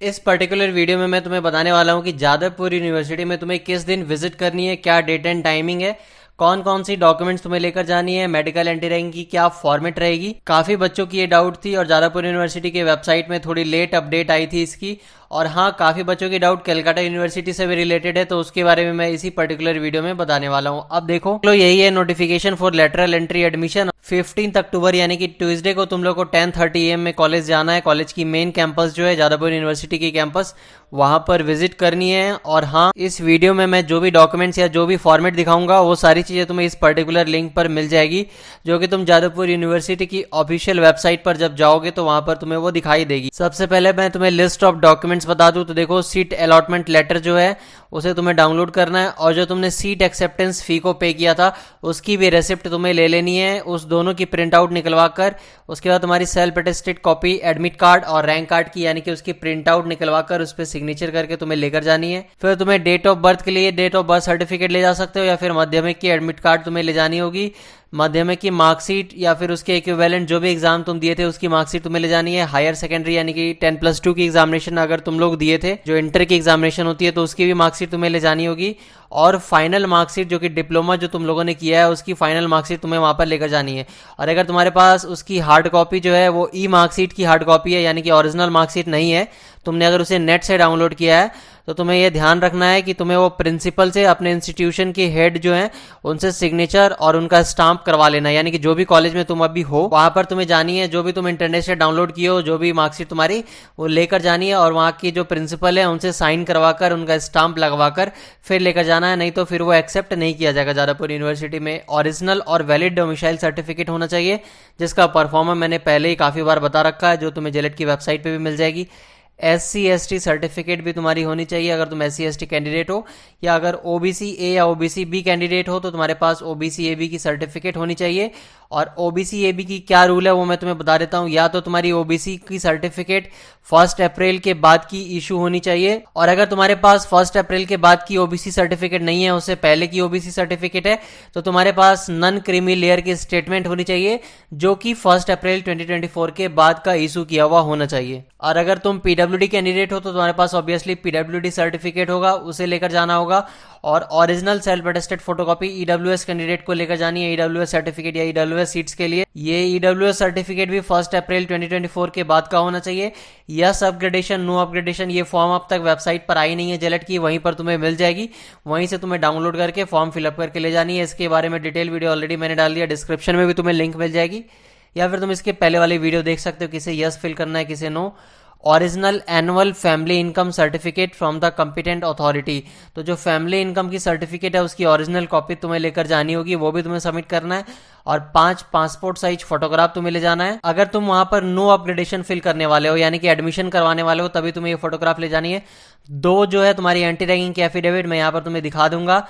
इस particular video में मैं तुम्हें बताने वाला हूं कि जादवपुर यूनिवर्सिटी में तुम्हें किस दिन विजिट करनी है, क्या डेट एंड टाइमिंग है, कौन कौन सी डॉक्यूमेंट्स तुम्हें लेकर जानी है, मेडिकल एंटी रैंक की क्या फॉर्मेट रहेगी। काफी बच्चों की ये डाउट थी और जादवपुर यूनिवर्सिटी के वेबसाइट में थोड़ी लेट अपडेट आई थी इसकी। और हाँ, काफी बच्चों की डाउट कलकत्ता यूनिवर्सिटी से भी रिलेटेड है, तो उसके बारे में मैं इसी पर्टिकुलर वीडियो में बताने वाला हूँ। अब देखो, यही है notification for lateral entry admission 15 अक्टूबर यानी कि ट्यूसडे को तुम लोग को 10:30 AM में कॉलेज जाना है। कॉलेज की मेन कैंपस जो है जादवपुर यूनिवर्सिटी की कैंपस, वहां पर विजिट करनी है। और हाँ, इस वीडियो में मैं जो भी डॉक्यूमेंट्स या जो भी फॉर्मेट दिखाऊंगा वो सारी चीजें तुम्हें इस पर्टिकुलर लिंक पर मिल जाएगी, जो कि तुम जादवपुर यूनिवर्सिटी की ऑफिशियल वेबसाइट पर जब जाओगे तो वहां पर तुम्हें वो दिखाई देगी। सबसे पहले मैं तुम्हें लिस्ट ऑफ डॉक्यूमेंट्स बता दूं तो देखो, सीट अलॉटमेंट लेटर जो है उसे तुम्हें डाउनलोड करना है, और जो तुमने सीट एक्सेप्टेंस फी को पे किया था उसकी भी रेसिप्ट तुम्हें ले लेनी है। उस दोनों की प्रिंट आउट निकलवा कर उसके बाद तुम्हारी self attested copy admit card और रैंक कार्ड की यानी कि उसकी प्रिंट आउट निकलवा कर उस पर सिग्नेचर करके तुम्हें लेकर जानी है। फिर तुम्हें डेट ऑफ बर्थ के लिए डेट ऑफ बर्थ सर्टिफिकेट ले जा सकते हो, या फिर माध्यमिक की एडमिट कार्ड तुम्हें ले जानी होगी। माध्यमिक की मार्कशीट या फिर उसके इक्विवेलेंट जो भी एग्जाम तुम दिए थे उसकी मार्कशीट तुम्हें ले जानी है। हायर सेकेंडरी यानी कि 10+2 की एग्जामिनेशन अगर तुम लोग दिए थे, जो इंटर की एग्जामिनेशन होती है, तो उसकी भी मार्कशीट तुम्हें ले जानी होगी। और फाइनल मार्कशीट जो कि डिप्लोमा जो तुम लोगों ने किया है उसकी फाइनल मार्कशीट तुम्हें वहां पर लेकर जानी है। और अगर तुम्हारे पास उसकी हार्ड कॉपी जो है वो ई मार्कशीट की हार्ड कॉपी है यानी कि ओरिजिनल मार्कशीट नहीं है, तुमने अगर उसे नेट से डाउनलोड किया है, तो तुम्हें यह ध्यान रखना है कि तुम्हें वो प्रिंसिपल से, अपने इंस्टीट्यूशन के हेड जो हैं उनसे सिग्नेचर और उनका स्टाम्प करवा लेना है। यानी कि जो भी कॉलेज में तुम अभी हो वहां पर तुम्हें जानी है, जो भी तुम इंटरनेट से डाउनलोड किए हो, जो भी मार्कशीट तुम्हारी, वो लेकर जानी है और वहां की जो प्रिंसिपल है उनसे साइन करवाकर उनका स्टाम्प लगवाकर फिर लेकर जाना है। नहीं तो फिर वो एक्सेप्ट नहीं किया जाएगा जादवपुर यूनिवर्सिटी में। ओरिजिनल और वैलिड डोमिसाइल सर्टिफिकेट होना चाहिए, जिसका परफॉर्मा मैंने पहले ही काफी बार बता रखा है, जो तुम्हें जेलेट की वेबसाइट पे भी मिल जाएगी। SC/ST सर्टिफिकेट भी तुम्हारी होनी चाहिए अगर तुम SC/ST कैंडिडेट हो, या अगर OBC A या OBC B कैंडिडेट हो तो तुम्हारे पास OBC AB की सर्टिफिकेट होनी चाहिए। और OBC AB की क्या रूल है वो मैं तुम्हें बता देता हूं। या तो तुम्हारी OBC की सर्टिफिकेट 1 अप्रैल के बाद की इशू होनी चाहिए, और अगर तुम्हारे पास 1 अप्रैल के बाद की OBC सर्टिफिकेट नहीं है, उससे पहले की OBC सर्टिफिकेट है, तो तुम्हारे पास नन क्रीमी लेयर की स्टेटमेंट होनी चाहिए, जो कि 1 अप्रैल 2024 के बाद का इशू किया हुआ होना चाहिए। और अगर तुम PWD कैंडिडेट हो तो तुम्हारे पास ऑब्वियसली PWD सर्टिफिकेट होगा, उसे लेकर जाना होगा। और original self attested photocopy EWS candidate को लेकर जानी है, EWS सर्टिफिकेट या EWS सीट्स के लिए। ये EWS सर्टिफिकेट भी 1 अप्रैल 2024 के बाद का होना चाहिए। यस अपग्रेडेशन, नो अपग्रेडेशन, ये फॉर्म अब तक वेबसाइट पर आई नहीं है जेलेट की, वहीं पर तुम्हें मिल जाएगी, वहीं से तुम्हें डाउनलोड करके फॉर्म फिलअप करके ले जानी है। इसके बारे में डिटेल वीडियो ऑलरेडी मैंने डाल दिया, डिस्क्रिप्शन में भी तुम्हें लिंक मिल जाएगी, या फिर तुम इसके पहले वाली वीडियो देख सकते हो, किसे यस फिल करना है किसे नो। Original annual family income certificate from the competent authority, तो जो फैमिली इनकम की सर्टिफिकेट है उसकी ओरिजिनल कॉपी तुम्हें लेकर जानी होगी, वो भी तुम्हें सबमिट करना है। और 5 पासपोर्ट साइज फोटोग्राफ तुम्हें ले जाना है। अगर तुम वहां पर नो अपग्रेडेशन फिल करने वाले हो यानी कि एडमिशन करवाने वाले हो, तभी तुम्हें ये फोटोग्राफ ले जानी है। 2 जो है तुम्हारी एंटी रैगिंग की एफिडेविट, मैं यहाँ पर तुम्हें दिखा दूंगा,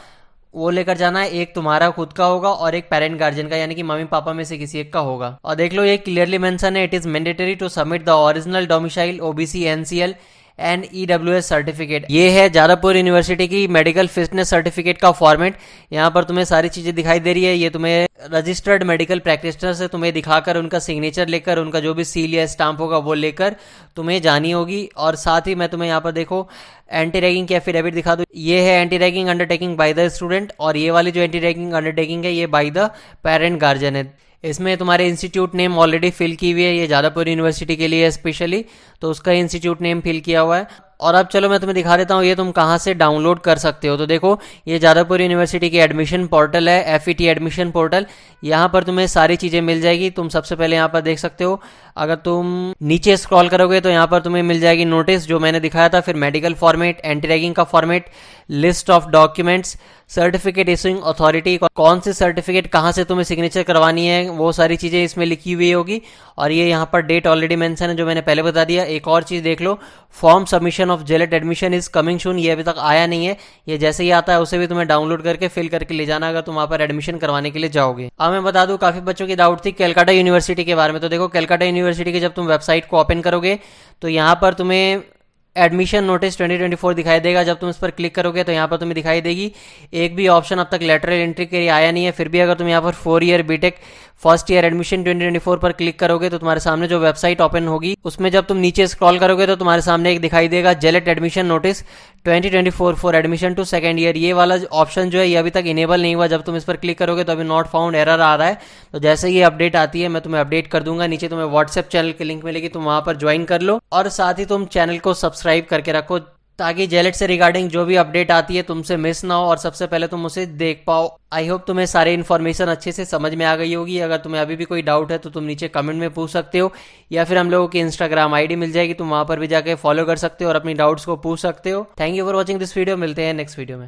वो लेकर जाना है। एक तुम्हारा खुद का होगा और एक पेरेंट गार्जियन का, यानी कि मम्मी पापा में से किसी एक का होगा। और देख लो, ये क्लियरली मेंशन है, it is mandatory to submit the original domicile OBC NCL and EWS certificate. ये है जादवपुर यूनिवर्सिटी की मेडिकल फिटनेस सर्टिफिकेट का फॉर्मेट। यहाँ पर तुम्हें सारी चीजें दिखाई दे रही है। ये तुम्हें रजिस्टर्ड मेडिकल प्रैक्टिशनर से तुम्हें दिखाकर उनका सिग्नेचर लेकर, उनका जो भी सील या स्टाम्प होगा वो लेकर तुम्हें जानी होगी। और साथ ही मैं तुम्हें यहाँ पर देखो एंटी रैगिंग की एफिडेविट दिखा दूं। ये है anti ragging undertaking by the student, और ये वाली जो एंटी रैगिंग अंडरटेकिंग है ये बाय द पेरेंट गार्जियन है। इसमें तुम्हारे इंस्टीट्यूट नेम ऑलरेडी फिल की हुई है, ये जादवपुर यूनिवर्सिटी के लिए स्पेशली, तो उसका इंस्टीट्यूट नेम फिल किया हुआ है। और अब चलो मैं तुम्हें दिखा देता हूँ ये तुम कहाँ से डाउनलोड कर सकते हो। तो देखो, ये जादवपुर यूनिवर्सिटी की एडमिशन पोर्टल है, FET एडमिशन पोर्टल। यहाँ पर तुम्हें सारी चीजें मिल जाएगी। तुम सबसे पहले यहाँ पर देख सकते हो, अगर तुम नीचे स्क्रॉल करोगे तो यहाँ पर तुम्हें मिल जाएगी नोटिस जो मैंने दिखाया था, फिर मेडिकल फॉर्मेट, एंटी रैगिंग का format, list of documents, certificate issuing authority, कौन सी सर्टिफिकेट कहाँ से तुम्हें सिग्नेचर करवानी है, वो सारी चीजें इसमें लिखी हुई होगी। और ये यहाँ पर डेट ऑलरेडी मेंशन है जो मैंने पहले बता दिया। एक और चीज देख लो, form submission of JELET admission is coming soon, ये अभी तक आया नहीं है। ये जैसे ही आता है उसे भी तुम्हें डाउनलोड करके फिल करके ले जाना अगर तुम वहां पर एडमिशन करवाने के लिए जाओगे। अब मैं बता दूं, काफी बच्चों की डाउट थी कलकत्ता यूनिवर्सिटी के बारे में। तो देखो, कलकत्ता यूनिवर्सिटी की जब तुम वेबसाइट को ओपन करोगे तो यहाँ पर तुम्हें एडमिशन नोटिस 2024 दिखाई देगा। जब तुम इस पर क्लिक करोगे तो यहाँ पर तुम्हें दिखाई देगी एक भी ऑप्शन अब तक लेटरल एंट्री के लिए आया नहीं है। फिर भी अगर तुम यहाँ पर 4 year BTech first year admission 2024 पर क्लिक करोगे तो तुम्हारे सामने जो वेबसाइट ओपन होगी उसमें जब तुम नीचे स्क्रॉल करोगे तो तुम्हारे सामने एक दिखाई देगा JELET admission notice 2024 for admission to second year. ये वाला ऑप्शन जो है ये अभी तक इनेबल नहीं हुआ। जब तुम इस पर क्लिक करोगे तो अभी नॉट फाउंड एरर आ रहा है। तो जैसे ये अपडेट आती है मैं तुम्हें अपडेट कर दूंगा। नीचे तुम्हें व्हाट्सएप चैनल की लिंक मिलेगी, तुम वहां पर ज्वाइन कर लो और साथ ही तुम चैनल को सब्सक्राइब करके रखो ताकि जेलेट से रिगार्डिंग जो भी अपडेट आती है तुमसे मिस ना हो और सबसे पहले तुम उसे देख पाओ। आई होप तुम्हें सारी इन्फॉर्मेशन अच्छे से समझ में आ गई होगी। अगर तुम्हें अभी भी कोई डाउट है तो तुम नीचे कमेंट में पूछ सकते हो या फिर हम लोगों की इंस्टाग्राम आईडी मिल जाएगी, तुम वहां पर भी जाके फॉलो कर सकते हो और अपनी डाउट्स को पूछ सकते हो। Thank you for watching this video. मिलते हैं नेक्स्ट वीडियो में।